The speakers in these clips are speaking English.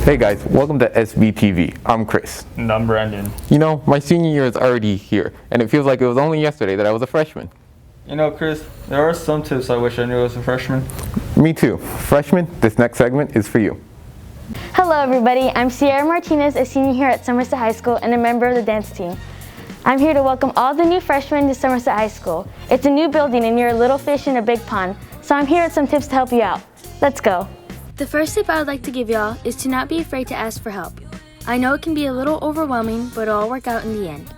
Hey guys, welcome to SBTV. I'm Chris. And I'm Brandon. You know, my senior year is already here, and it feels like it was only yesterday that I was a freshman. You know, Chris, there are some tips I wish I knew as a freshman. Me too. Freshman, this next segment is for you. Hello everybody, I'm Sierra Martinez, a senior here at Somerset High School and a member of the dance team. I'm here to welcome all the new freshmen to Somerset High School. It's a new building and you're a little fish in a big pond, so I'm here with some tips to help you out. Let's go. The first tip I would like to give y'all is to not be afraid to ask for help. I know it can be a little overwhelming, but it'll all work out in the end.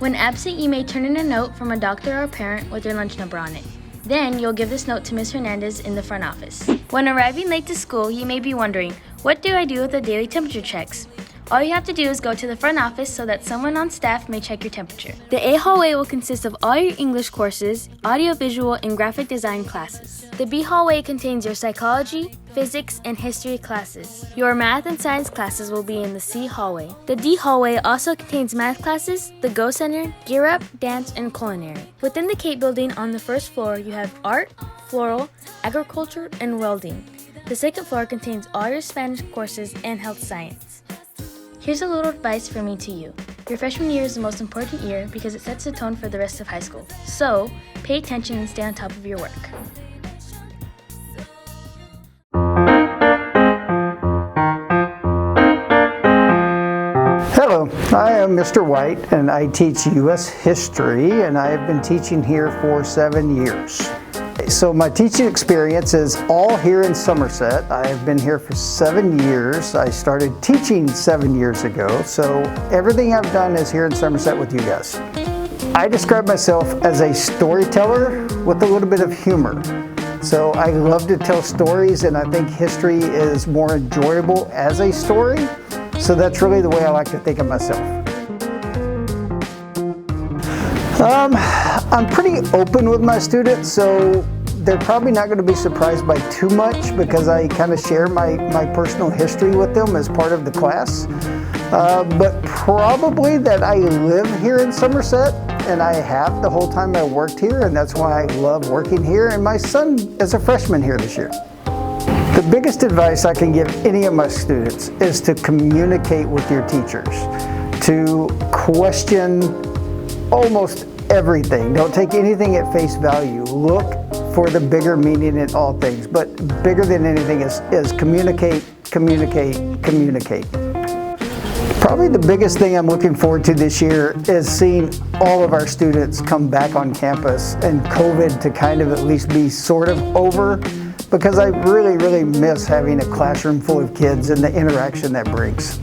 When absent, you may turn in a note from a doctor or a parent with your lunch number on it. Then, you'll give this note to Ms. Hernandez in the front office. When arriving late to school, you may be wondering, what do I do with the daily temperature checks? All you have to do is go to the front office so that someone on staff may check your temperature. The A hallway will consist of all your English courses, audiovisual, and graphic design classes. The B hallway contains your psychology, physics, and history classes. Your math and science classes will be in the C hallway. The D hallway also contains math classes, the Go Center, Gear Up, Dance, and Culinary. Within the Cape building on the first floor, you have art, floral, agriculture, and welding. The second floor contains all your Spanish courses and health science. Here's a little advice from me to you. Your freshman year is the most important year because it sets the tone for the rest of high school. So, pay attention and stay on top of your work. Hello, I am Mr. White and I teach U.S. history and I have been teaching here for 7 years. So my teaching experience is all here in Somerset. I have been here for 7 years. I started teaching 7 years ago, so everything I've done is here in Somerset with you guys. I describe myself as a storyteller with a little bit of humor. So I love to tell stories and I think history is more enjoyable as a story. So that's really the way I like to think of myself. I'm pretty open with my students, so they're probably not going to be surprised by too much because I kind of share my personal history with them as part of the class. But probably that I live here in Somerset and I have the whole time I worked here, and that's why I love working here, and my son is a freshman here this year. The biggest advice I can give any of my students is to communicate with your teachers, to question almost everything. Don't take anything at face value. Look for the bigger meaning in all things, but bigger than anything is communicate, communicate, communicate. Probably the biggest thing I'm looking forward to this year is seeing all of our students come back on campus and COVID to kind of at least be sort of over, because I really, really miss having a classroom full of kids and the interaction that brings.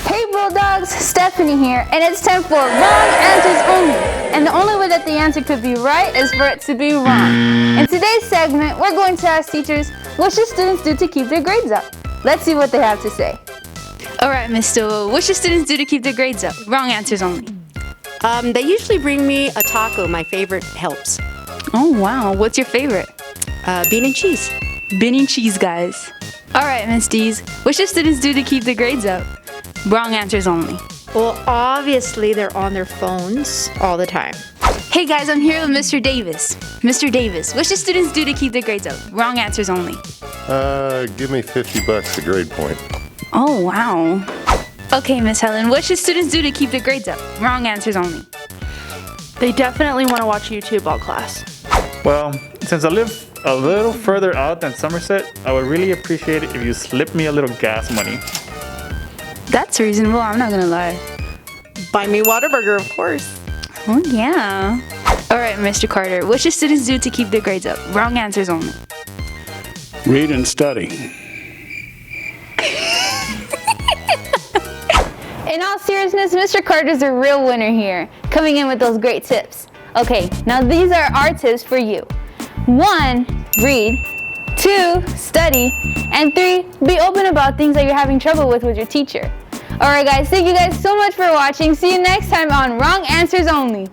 Hey Bulldogs, Stephany here, and it's time for wrong answers only. And the only way that the answer could be right is for it to be wrong. In today's segment, we're going to ask teachers, what should students do to keep their grades up? Let's see what they have to say. Alright, Miss Stowe, what should students do to keep their grades up? Wrong answers only. They usually bring me a taco. My favorite helps. Oh wow, what's your favorite? Bean and cheese. Bean and cheese, guys. Alright, Miss Dees, what should students do to keep their grades up? Wrong answers only. Well, obviously they're on their phones all the time. Hey guys, I'm here with Mr. Davis. Mr. Davis, what should students do to keep their grades up? Wrong answers only. Give me $50 a grade point. Oh wow. Okay, Miss Helen, what should students do to keep their grades up? Wrong answers only. They definitely want to watch YouTube all class. Well, since I live a little further out than Somerset, I would really appreciate it if you slip me a little gas money. That's reasonable, I'm not gonna lie. Buy me Whataburger, of course. Oh yeah. Alright, Mr. Carter, what should students do to keep their grades up? Wrong answers only. Read and study. In all seriousness, Mr. Carter's a real winner here, coming in with those great tips. Okay, now these are our tips for you. 1, read. 2, study. And 3, be open about things that you're having trouble with your teacher. Alright guys, thank you guys so much for watching. See you next time on Wrong Answers Only.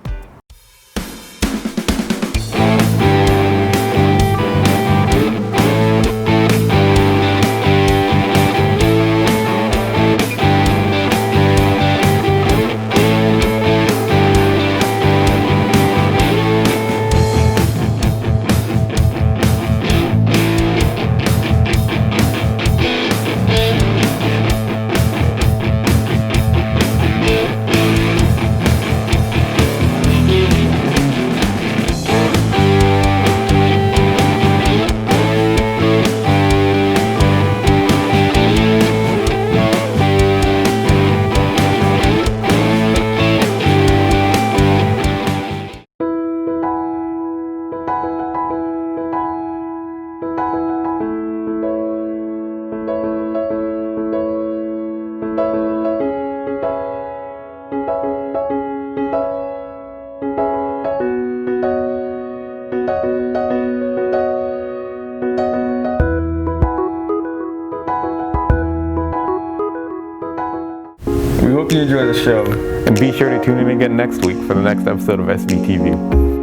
We hope you enjoy the show. And be sure to tune in again next week for the next episode of SBTV.